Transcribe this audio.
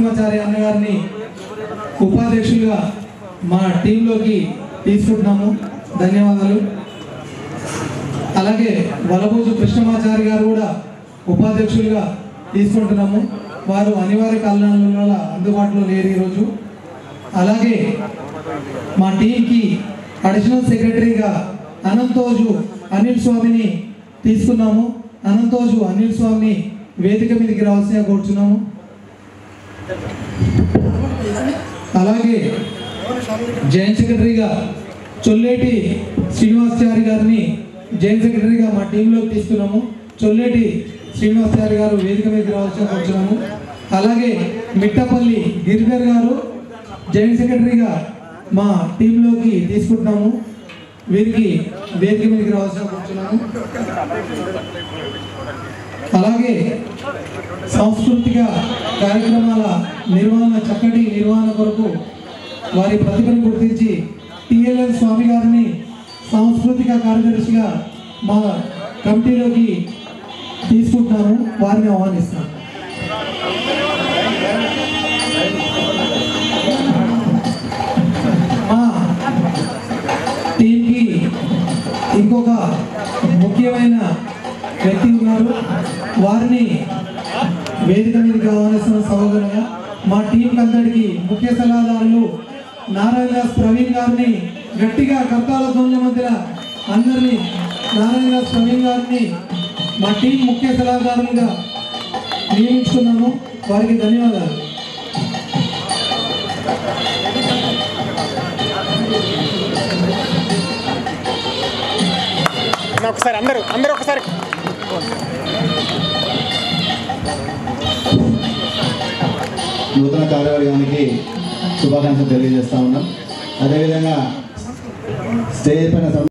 నరసింహాచార్య అన్న గారిని ఉపాధ్యక్షులుగా మా టీంలోకి తీసుకుంటున్నాము. ధన్యవాదాలు. అలాగే వలబోజు కృష్ణమాచారి గారు కూడా ఉపాధ్యక్షులుగా తీసుకుంటున్నాము. వారు అనివార్య కారణాల వల్ల అందుబాటులో లేరు ఈరోజు. అలాగే మా టీంకి అడిషనల్ సెక్రటరీగా అనంతోజు అనిల్ స్వామిని తీసుకున్నాము. అనంతోజు అనిల్ స్వామిని వేదిక మీదకి రావాల్సిందిగా కోరుచున్నాము. అలాగే జాయింట్ సెక్రటరీగా చొల్లేటి శ్రీనివాసాచారి గారిని జాయింట్ సెక్రటరీగా మా టీంలోకి తీసుకున్నాము. చొల్లేటి శ్రీనివాసాచారి గారు వేదిక మీదకి రావాల్సిందిగా కోరుచున్నాము. అలాగే మిట్టపల్లి గిరిధర్ గారు జాయింట్ సెక్రటరీగా మా టీంలోకి తీసుకుంటున్నాము. వీరికి వేదిక మీదకి రావాల్సిన కూర్చున్నాము. అలాగే సాంస్కృతిక కార్యక్రమాల చక్కటి నిర్వహణ కొరకు వారి ప్రతిభను గుర్తించి టిఎల్ఎన్ స్వామి గారిని సాంస్కృతిక కార్యదర్శిగా మా కమిటీలోకి తీసుకుంటున్నాము. వారిని ఆహ్వానిస్తున్నాము. మా టీంకి ఇంకొక ముఖ్యమైన వ్యక్తి ఉన్నారు. వారిని వేదిక మీదకి ఆహ్వానిస్తున్న సహోదరులుగా మా టీంకి అందరికీ ముఖ్య సలహాదారులు నారాయణ దాస్ ప్రవీణ్ గారిని గట్టిగా కర్తాల ధ్వనుల మధ్య అందరినీ నారాయణ దాస్ ప్రవీణ్ గారిని మా టీం ముఖ్య సలహాదారులుగా నియమించుకున్నాము. వారికి ధన్యవాదాలు. ఒకసారి అందరూ ఒకసారి నూతన కార్యవర్గానికి శుభాకాంక్షలు తెలియజేస్తా ఉన్నాం. అదేవిధంగా స్టేజ్ పైన